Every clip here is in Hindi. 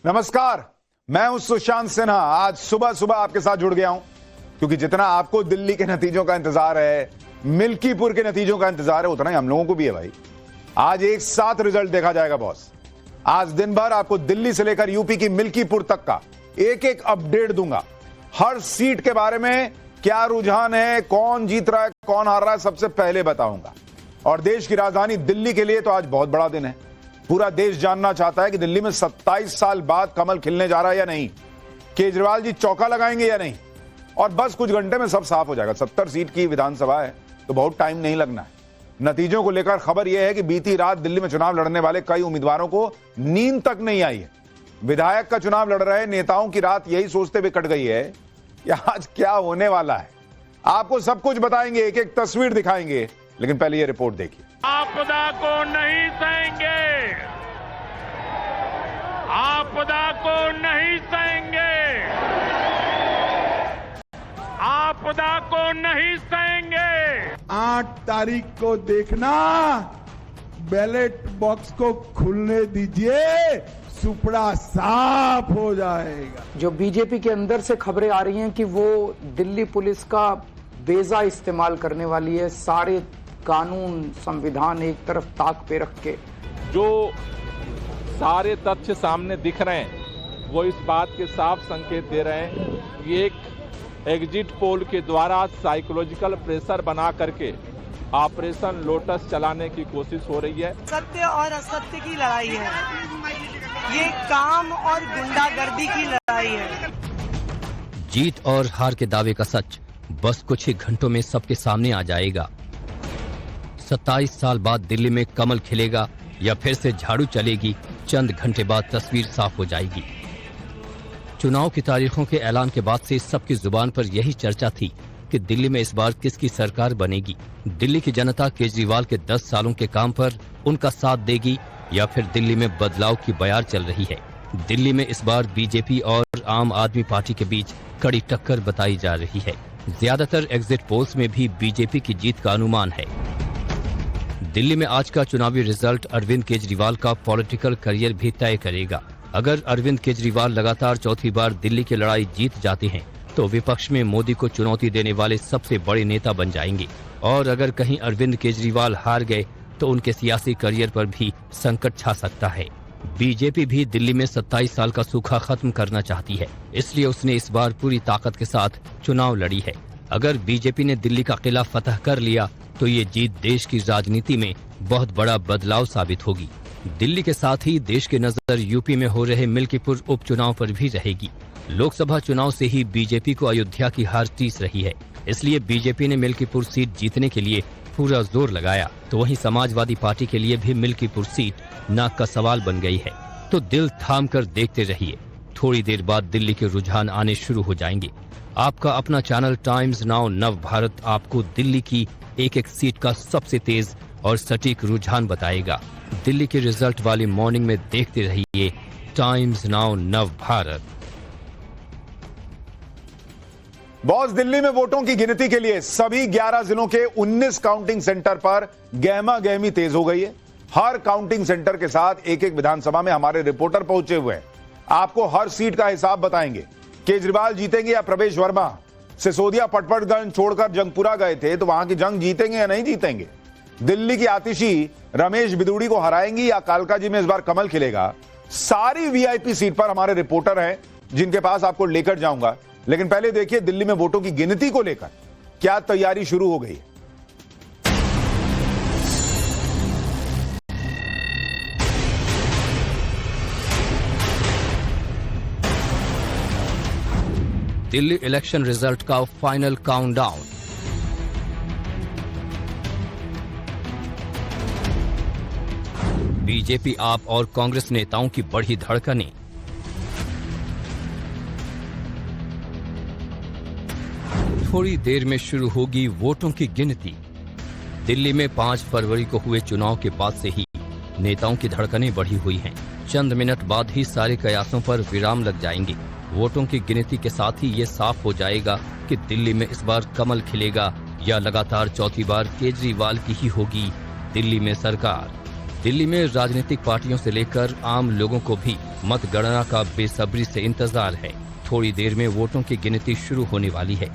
नमस्कार, मैं हूं सुशांत सिन्हा। आज सुबह सुबह आपके साथ जुड़ गया हूं क्योंकि जितना आपको दिल्ली के नतीजों का इंतजार है, मिल्कीपुर के नतीजों का इंतजार है, उतना ही हम लोगों को भी है भाई। आज एक साथ रिजल्ट देखा जाएगा बॉस। आज दिन भर आपको दिल्ली से लेकर यूपी की मिल्कीपुर तक का एक एक अपडेट दूंगा। हर सीट के बारे में क्या रुझान है, कौन जीत रहा है, कौन हार रहा है, सबसे पहले बताऊंगा। और देश की राजधानी दिल्ली के लिए तो आज बहुत बड़ा दिन है। पूरा देश जानना चाहता है कि दिल्ली में 27 साल बाद कमल खिलने जा रहा है या नहीं, केजरीवाल जी चौका लगाएंगे या नहीं। और बस कुछ घंटे में सब साफ हो जाएगा। 70 सीट की विधानसभा है तो बहुत टाइम नहीं लगना है। नतीजों को लेकर खबर यह है कि बीती रात दिल्ली में चुनाव लड़ने वाले कई उम्मीदवारों को नींद तक नहीं आई है। विधायक का चुनाव लड़ रहे नेताओं की रात यही सोचते हुए कट गई है कि आज क्या होने वाला है। आपको सब कुछ बताएंगे, एक एक तस्वीर दिखाएंगे, लेकिन पहले ये रिपोर्ट देखिए। आपदा को नहीं सहेंगे, आपदा को नहीं सहेंगे, आपदा को नहीं सहेंगे। 8 तारीख को देखना, बैलेट बॉक्स को खुलने दीजिए, सुपड़ा साफ हो जाएगा। जो बीजेपी के अंदर से खबरें आ रही हैं कि वो दिल्ली पुलिस का बेजा इस्तेमाल करने वाली है, सारे कानून संविधान एक तरफ ताक पे रख के। जो सारे तथ्य सामने दिख रहे हैं वो इस बात के साफ संकेत दे रहे हैं कि एक एग्जिट पोल के द्वारा साइकोलॉजिकल प्रेशर बना करके ऑपरेशन लोटस चलाने की कोशिश हो रही है। सत्य और असत्य की लड़ाई है, ये काम और गुंडागर्दी की लड़ाई है। जीत और हार के दावे का सच बस कुछ ही घंटों में सबके सामने आ जाएगा। 27 साल बाद दिल्ली में कमल खिलेगा या फिर से झाड़ू चलेगी, चंद घंटे बाद तस्वीर साफ हो जाएगी। चुनाव की तारीखों के ऐलान के बाद से सबकी जुबान पर यही चर्चा थी कि दिल्ली में इस बार किसकी सरकार बनेगी। दिल्ली की जनता केजरीवाल के 10 सालों के काम पर उनका साथ देगी या फिर दिल्ली में बदलाव की बयार चल रही है। दिल्ली में इस बार बीजेपी और आम आदमी पार्टी के बीच कड़ी टक्कर बताई जा रही है। ज्यादातर एग्जिट पोल्स में भी बीजेपी की जीत का अनुमान है। दिल्ली में आज का चुनावी रिजल्ट अरविंद केजरीवाल का पॉलिटिकल करियर भी तय करेगा। अगर अरविंद केजरीवाल लगातार चौथी बार दिल्ली की लड़ाई जीत जाते हैं तो विपक्ष में मोदी को चुनौती देने वाले सबसे बड़े नेता बन जाएंगे। और अगर कहीं अरविंद केजरीवाल हार गए तो उनके सियासी करियर पर भी संकट छा सकता है। बीजेपी भी दिल्ली में 27 साल का सूखा खत्म करना चाहती है, इसलिए उसने इस बार पूरी ताकत के साथ चुनाव लड़ी है। अगर बीजेपी ने दिल्ली का किला फतह कर लिया तो ये जीत देश की राजनीति में बहुत बड़ा बदलाव साबित होगी। दिल्ली के साथ ही देश की नजर यूपी में हो रहे मिल्कीपुर उपचुनाव पर भी रहेगी। लोकसभा चुनाव से ही बीजेपी को अयोध्या की हार टीस रही है, इसलिए बीजेपी ने मिल्कीपुर सीट जीतने के लिए पूरा जोर लगाया। तो वहीं समाजवादी पार्टी के लिए भी मिल्कीपुर सीट नाक का सवाल बन गई है। तो दिल थाम कर देखते रहिए, थोड़ी देर बाद दिल्ली के रुझान आने शुरू हो जाएंगे। आपका अपना चैनल टाइम्स नाउ नव भारत आपको दिल्ली की एक एक सीट का सबसे तेज और सटीक रुझान बताएगा। दिल्ली के रिजल्ट वाली मॉर्निंग में देखते रहिए टाइम्स नाउ नव भारत। बॉस, दिल्ली में वोटों की गिनती के लिए सभी 11 जिलों के 19 काउंटिंग सेंटर पर गहमा गहमी तेज हो गई है। हर काउंटिंग सेंटर के साथ एक एक विधानसभा में हमारे रिपोर्टर पहुंचे हुए हैं। आपको हर सीट का हिसाब बताएंगे। केजरीवाल जीतेंगे या प्रवेश वर्मा? सिसोदिया पटपटगंज छोड़कर जंगपुरा गए थे तो वहां की जंग जीतेंगे या नहीं जीतेंगे? दिल्ली की आतिशी रमेश बिदुड़ी को हराएंगी या कालकाजी में इस बार कमल खिलेगा? सारी वीआईपी सीट पर हमारे रिपोर्टर हैं जिनके पास आपको लेकर जाऊंगा। लेकिन पहले देखिए दिल्ली में वोटों की गिनती को लेकर क्या तैयारी शुरू हो गई है। दिल्ली इलेक्शन रिजल्ट का फाइनल काउंटडाउन। बीजेपी, आप और कांग्रेस नेताओं की बढ़ी धड़कनें। थोड़ी देर में शुरू होगी वोटों की गिनती। दिल्ली में 5 फरवरी को हुए चुनाव के बाद से ही नेताओं की धड़कनें बढ़ी हुई हैं। चंद मिनट बाद ही सारे कयासों पर विराम लग जाएंगे। वोटों की गिनती के साथ ही ये साफ हो जाएगा कि दिल्ली में इस बार कमल खिलेगा या लगातार चौथी बार केजरीवाल की ही होगी दिल्ली में सरकार। दिल्ली में राजनीतिक पार्टियों से लेकर आम लोगों को भी मतगणना का बेसब्री से इंतजार है। थोड़ी देर में वोटों की गिनती शुरू होने वाली है।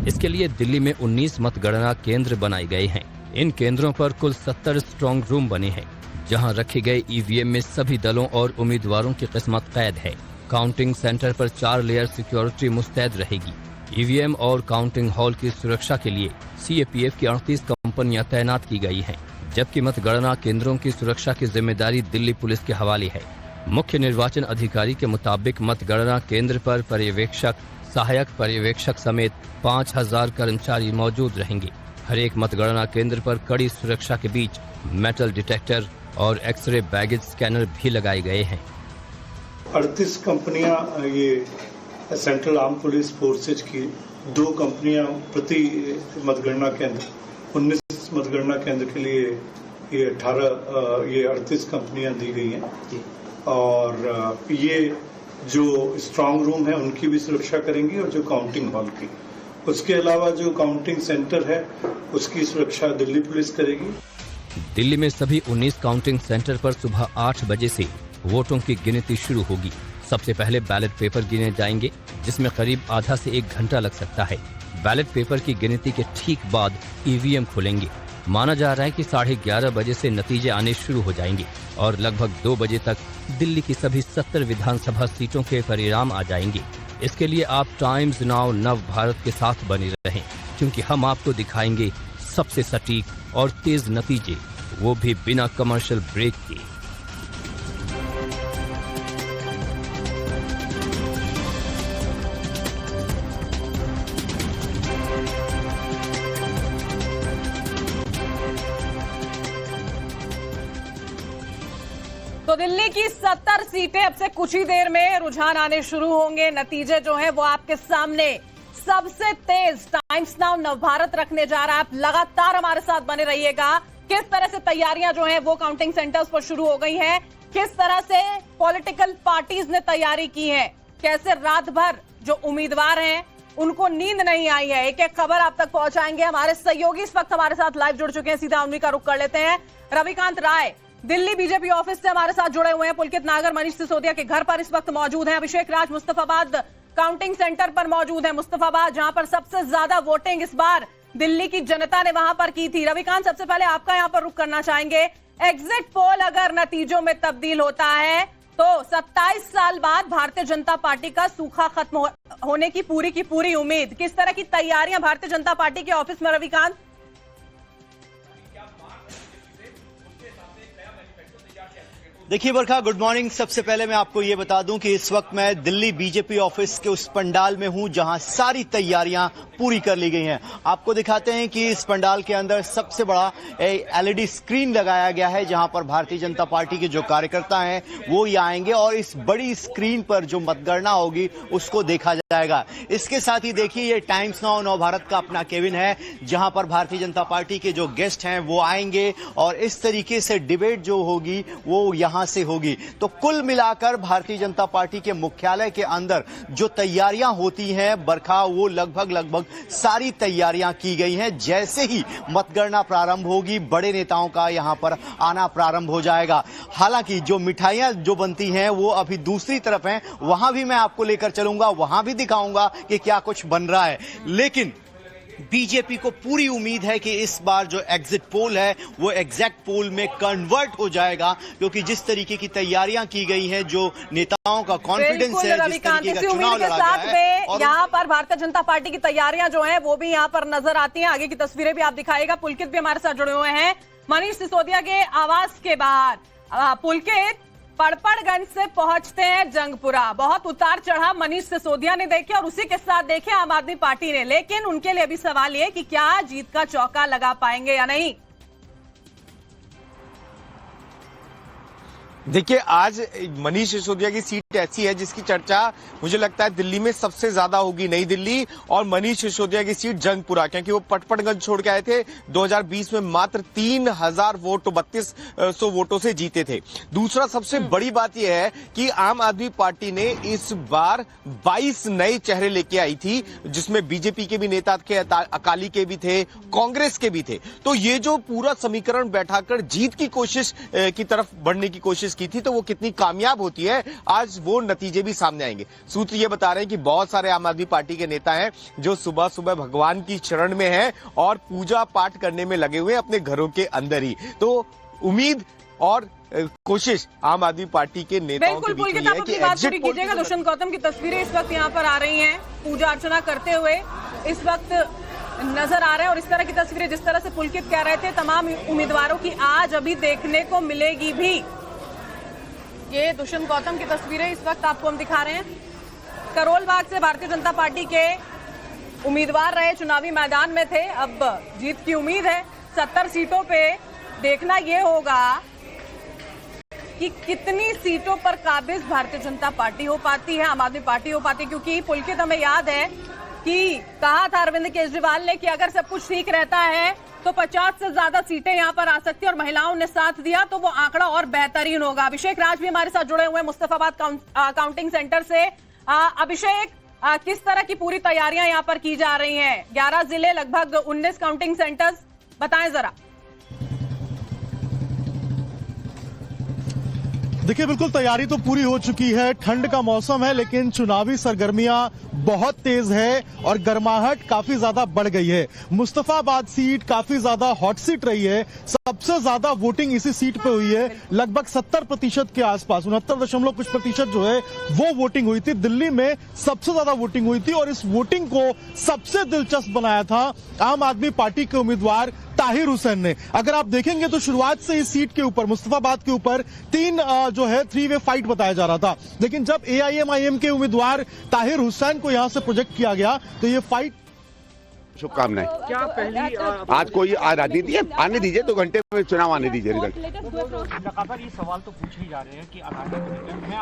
इसके लिए दिल्ली में 19 मतगणना केंद्र बनाए गए हैं। इन केंद्रों पर कुल 70 स्ट्रांग रूम बने हैं, जहां रखे गए ईवीएम में सभी दलों और उम्मीदवारों की किस्मत कैद है। काउंटिंग सेंटर पर 4 लेयर सिक्योरिटी मुस्तैद रहेगी। ईवीएम और काउंटिंग हॉल की सुरक्षा के लिए सीएपीएफ की 38 कंपनियां तैनात की गई हैं, जबकि मतगणना केंद्रों की सुरक्षा की जिम्मेदारी दिल्ली पुलिस के हवाले है। मुख्य निर्वाचन अधिकारी के मुताबिक मतगणना केंद्र पर पर्यवेक्षक, सहायक पर्यवेक्षक समेत 5000 कर्मचारी मौजूद रहेंगे। हर एक मतगणना केंद्र पर कड़ी सुरक्षा के बीच मेटल डिटेक्टर और एक्सरे बैगेज स्कैनर भी लगाए गए हैं। 38 कंपनियां ये सेंट्रल आर्म पुलिस फोर्सेज की, 2 कंपनियां प्रति मतगणना केंद्र, 19 मतगणना केंद्र के लिए ये 38 कंपनियां दी गई हैं। और ये जो स्ट्रांग रूम है उनकी भी सुरक्षा करेंगी और जो काउंटिंग हॉल की, उसके अलावा जो काउंटिंग सेंटर है उसकी सुरक्षा दिल्ली पुलिस करेगी। दिल्ली में सभी 19 काउंटिंग सेंटर पर सुबह 8 बजे से वोटों की गिनती शुरू होगी। सबसे पहले बैलेट पेपर गिने जाएंगे, जिसमें करीब आधा से 1 घंटा लग सकता है। बैलेट पेपर की गिनती के ठीक बाद ईवीएम खुलेंगे। माना जा रहा है कि 11:30 बजे से नतीजे आने शुरू हो जाएंगे और लगभग 2 बजे तक दिल्ली की सभी 70 विधानसभा सीटों के परिणाम आ जाएंगे। इसके लिए आप टाइम्स नाउ नव भारत के साथ बने रहें, क्योंकि हम आपको दिखाएंगे सबसे सटीक और तेज नतीजे, वो भी बिना कमर्शियल ब्रेक के। तो दिल्ली की 70 सीटें अब से कुछ ही देर में रुझान आने शुरू होंगे। नतीजे जो है वो आपके सामने सबसे तेज टाइम्स नाउ नव भारत रखने जा रहा है। आप लगातार हमारे साथ बने रहिएगा। किस तरह से तैयारियां जो हैं वो काउंटिंग सेंटर्स पर शुरू हो गई हैं, किस तरह से पॉलिटिकल पार्टीज ने तैयारी की है, कैसे रात भर जो उम्मीदवार हैं उनको नींद नहीं आई है, एक एक खबर आप तक पहुंचाएंगे। हमारे सहयोगी इस वक्त हमारे साथ लाइव जुड़ चुके हैं, सीधा उन्हीं का रुख कर लेते हैं। रविकांत राय दिल्ली बीजेपी ऑफिस से हमारे साथ जुड़े हुए हैं। पुलकित नागर मनीष सिसोदिया के घर पर इस वक्त मौजूद हैं। अभिषेक राज मुस्तफाबाद काउंटिंग सेंटर पर मौजूद है। मुस्तफाबाद जहां पर सबसे ज्यादा वोटिंग इस बार दिल्ली की जनता ने वहां पर की थी। रविकांत, सबसे पहले आपका यहां पर रुख करना चाहेंगे। एग्जिट पोल अगर नतीजों में तब्दील होता है तो 27 साल बाद भारतीय जनता पार्टी का सूखा खत्म होने की पूरी उम्मीद। किस तरह की तैयारियां भारतीय जनता पार्टी के ऑफिस में रविकांत? देखिए बरखा, गुड मॉर्निंग। सबसे पहले मैं आपको ये बता दूं कि इस वक्त मैं दिल्ली बीजेपी ऑफिस के उस पंडाल में हूं जहां सारी तैयारियां पूरी कर ली गई हैं। आपको दिखाते हैं कि इस पंडाल के अंदर सबसे बड़ा एलईडी स्क्रीन लगाया गया है, जहां पर भारतीय जनता पार्टी के जो कार्यकर्ता हैं वो ये आएंगे और इस बड़ी स्क्रीन पर जो मतगणना होगी उसको देखा जाएगा। इसके साथ ही देखिए ये टाइम्स नाउ नव भारत का अपना केबिन है, जहां पर भारतीय जनता पार्टी के जो गेस्ट हैं वो आएंगे और इस तरीके से डिबेट जो होगी वो यहां से होगी। तो कुल मिलाकर भारतीय जनता पार्टी के मुख्यालय के अंदर जो तैयारियां होती हैं बरखा, वो लगभग सारी तैयारियां की गई हैं। जैसे ही मतगणना प्रारंभ होगी बड़े नेताओं का यहां पर आना प्रारंभ हो जाएगा। हालांकि जो मिठाइयां जो बनती हैं वो अभी दूसरी तरफ हैं, वहां भी मैं आपको लेकर चलूंगा, वहां भी दिखाऊंगा कि क्या कुछ बन रहा है। लेकिन बीजेपी को पूरी उम्मीद है कि इस बार जो एग्जिट पोल है वो एग्जैक्ट पोल में कन्वर्ट हो जाएगा, क्योंकि जिस तरीके की तैयारियां की गई हैं, जो नेताओं का कॉन्फिडेंस है, जिस तरीके का चुनाव लड़ा गया है, और यहाँ पर भारतीय जनता पार्टी की तैयारियां जो हैं वो भी यहाँ पर नजर आती हैं। आगे की तस्वीरें भी आप दिखाएगा। पुलकित भी हमारे साथ जुड़े हुए हैं मनीष सिसोदिया के आवास के बाहर। पुलकित, पड़पड़गंज से पहुंचते हैं जंगपुरा। बहुत उतार चढ़ाव मनीष सिसोदिया ने देखे और उसी के साथ देखे आम आदमी पार्टी ने, लेकिन उनके लिए भी सवाल ये कि क्या जीत का चौका लगा पाएंगे या नहीं। देखिए, आज मनीष सिसोदिया की सीट ऐसी है जिसकी चर्चा मुझे लगता है दिल्ली में सबसे ज्यादा होगी, नई दिल्ली और मनीष सिसोदिया की सीट जंगपुरा, क्योंकि वो पटपड़गंज छोड़ के आए थे 2020 में मात्र 3000 वोट 3200 वोटों से जीते थे। दूसरा सबसे बड़ी बात यह है कि आम आदमी पार्टी ने इस बार 22 नए चेहरे लेके आई थी, जिसमें बीजेपी के भी नेता थे, अकाली के भी थे, कांग्रेस के भी थे। तो ये जो पूरा समीकरण बैठाकर जीत की कोशिश की तरफ बढ़ने की कोशिश की थी, तो वो कितनी कामयाब होती है, आज वो नतीजे भी सामने आएंगे। सूत्र ये बता रहे हैं कि बहुत सारे आम आदमी पार्टी के नेता हैं जो सुबह सुबह भगवान की शरण में हैं और पूजा पाठ करने में लगे हुए हैं अपने घरों के अंदर ही। तो उम्मीद और कोशिश आम आदमी पार्टी के नेताओं के बीच में है कि एग्जिट पोल कीजिएगा। दुष्यंत गौतम की तस्वीरें इस वक्त यहाँ पर आ रही हैं, पूजा अर्चना करते हुए इस वक्त नजर आ रहे हैं, और इस तरह की तस्वीरें जिस तरह से पुलकित कह रहे थे तमाम उम्मीदवारों की आज अभी देखने को मिलेगी भी। ये दुष्यंत गौतम की तस्वीरें इस वक्त आपको हम दिखा रहे हैं। करोल बाग से भारतीय जनता पार्टी के उम्मीदवार रहे, चुनावी मैदान में थे, अब जीत की उम्मीद है। 70 सीटों पे देखना यह होगा कि कितनी सीटों पर काबिज भारतीय जनता पार्टी हो पाती है, आम आदमी पार्टी हो पाती है। क्योंकि पुलकित हमें याद है कि कहा था अरविंद केजरीवाल ने कि अगर सब कुछ ठीक रहता है तो 50 से ज्यादा सीटें यहां पर आ सकती है, और महिलाओं ने साथ दिया तो वो आंकड़ा और बेहतरीन होगा। अभिषेक राज भी हमारे साथ जुड़े हुए हैं मुस्तफाबाद काउंटिंग सेंटर से। अभिषेक, किस तरह की पूरी तैयारियां यहां पर की जा रही हैं? 11 जिले, लगभग 19 काउंटिंग सेंटर्स, बताएं जरा। देखिए, बिल्कुल तैयारी तो पूरी हो चुकी है। ठंड का मौसम है, लेकिन चुनावी सरगर्मियां बहुत तेज है और गर्माहट काफी ज्यादा बढ़ गई है। मुस्तफाबाद सीट काफी ज्यादा हॉट सीट रही है। सबसे ज्यादा वोटिंग इसी सीट पे हुई है, लगभग 70% के आसपास, 69 कुछ प्रतिशत जो है वो वोटिंग हुई थी। दिल्ली में सबसे ज्यादा वोटिंग हुई थी, और इस वोटिंग को सबसे दिलचस्प बनाया था आम आदमी पार्टी के उम्मीदवार ताहिर हुसैन ने। अगर आप देखेंगे तो शुरुआत से इस सीट के ऊपर, मुस्तफाबाद के ऊपर, 3 वे फाइट बताया जा रहा था, लेकिन जब AIM-IM के उम्मीदवार ताहिर हुसैन को यहां से प्रोजेक्ट किया गया तो ये फाइट। शुभकामनाएं। क्या पहली आज कोई राजनीति है, आने दीजिए, 2 घंटे में चुनाव आने दीजिए रिजल्ट। लगातार ये सवाल तो पूछे ही जा रहे हैं कि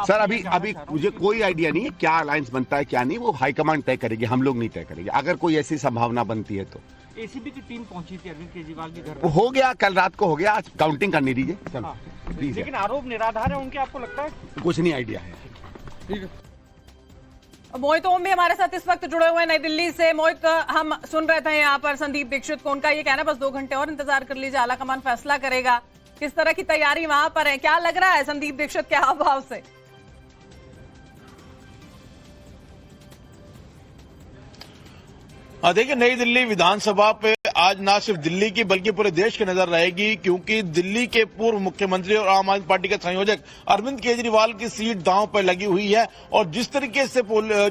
सर अभी मुझे कोई आइडिया नहीं है क्या अलायंस बनता है क्या नहीं, वो हाईकमांड तय करेगी, हम लोग नहीं तय करेंगे। अगर कोई ऐसी संभावना बनती है तो ACB की टीम पहुंची थी अरविंद केजरीवाल के घर, हो गया, कल रात को हो गया, आज काउंटिंग करने दीजिए। चलो प्लीज। लेकिन आरोप निराधार है उनके, आपको लगता है? कुछ नहीं आइडिया है। ठीक है। मोहित ओम भी हमारे साथ इस वक्त जुड़े हुए हैं नई दिल्ली से। मोहित, हम सुन रहे थे यहाँ पर संदीप दीक्षित को, उनका ये कहना बस 2 घंटे और इंतजार कर लीजिए, आलाकमान फैसला करेगा। किस तरह की तैयारी वहां पर है, क्या लग रहा है संदीप दीक्षित के हाव भाव से? देखिए, नई दिल्ली विधानसभा पे आज ना सिर्फ दिल्ली की बल्कि पूरे देश की नजर रहेगी, क्योंकि दिल्ली के पूर्व मुख्यमंत्री और आम आदमी पार्टी के संयोजक अरविंद केजरीवाल की सीट दांव पर लगी हुई है। और जिस तरीके से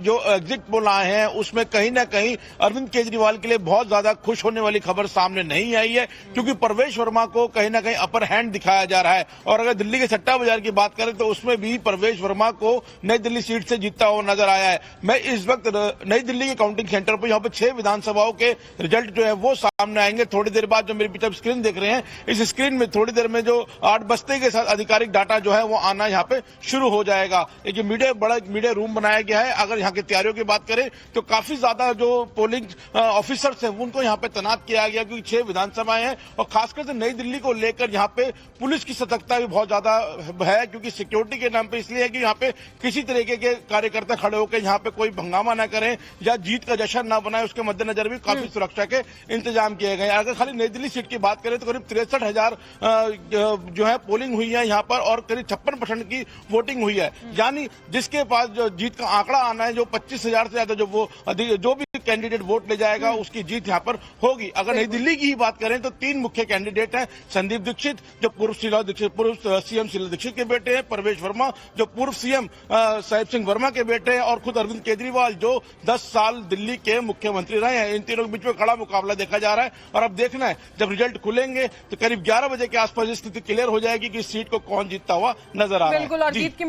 जो एग्जिट पोल आए हैं उसमें कहीं ना कहीं अरविंद केजरीवाल के लिए बहुत ज्यादा खुश होने वाली खबर सामने नहीं आई है, क्योंकि परवेश वर्मा को कहीं ना कहीं अपर हैंड दिखाया जा रहा है। और अगर दिल्ली के सट्टा बाजार की बात करें तो उसमें भी परवेश वर्मा को नई दिल्ली सीट से जीतता हुआ नजर आया है। मैं इस वक्त नई दिल्ली के काउंटिंग सेंटर पर, यहाँ पर 6 विधानसभाओं के रिजल्ट जो है वो सामने आएंगे थोड़ी देर बाद। जो मेरे पीछे स्क्रीन देख रहे हैं, इस स्क्रीन में थोड़ी देर में जो 8 बजते के साथ आधिकारिक डाटा जो है वो आना यहाँ पे शुरू हो जाएगा। एक बड़ा मीडिया रूम बनाया गया है। अगर यहाँ की तैयारियों की बात करें तो काफी ज्यादा जो पोलिंग ऑफिसर्स हैं उनको यहाँ पे तैनात किया गया, क्योंकि 6 विधानसभाएं हैं और खासकर से नई दिल्ली को लेकर यहाँ पे पुलिस की सतर्कता भी बहुत ज्यादा है, क्योंकि सिक्योरिटी के नाम पे इसलिए है कि यहाँ पे किसी तरीके के कार्यकर्ता खड़े होकर यहाँ पे कोई हंगामा न करें या जीत का जश्न न बनाए, उसके मद्देनजर भी काफी सुरक्षा के इंतजाम किए गए। अगर खाली नई दिल्ली सीट की बात करें तो करीब 63,000 जो है पोलिंग हुई है यहाँ पर, और करीब 56% की वोटिंग हुई है। यानी जिसके पास जो जीत का आंकड़ा आना है, जो 25,000 से ज्यादा जो भी कैंडिडेट वोट ले जाएगा उसकी जीत यहाँ पर होगी। अगर नई दिल्ली की ही बात करें तो 3 मुख्य कैंडिडेट हैं। संदीप दीक्षित जो पूर्व CM शीला दीक्षित के बेटे हैं, परवेश वर्मा जो पूर्व CM साहिब सिंह वर्मा के बेटे हैं, और खुद अरविंद केजरीवाल जो 10 साल दिल्ली के मुख्यमंत्री रहे हैं। इन तीनों के बीच में कड़ा मुकाबला देखा जा रहा है, और अब देखना है जब रिजल्ट खुलेंगे तो करीब 11 बजे के आसपास स्थिति क्लियर हो जाएगी कि इस सीट को कौन जीतता हुआ नजर आ रहा है। बिल्कुल, और जीत की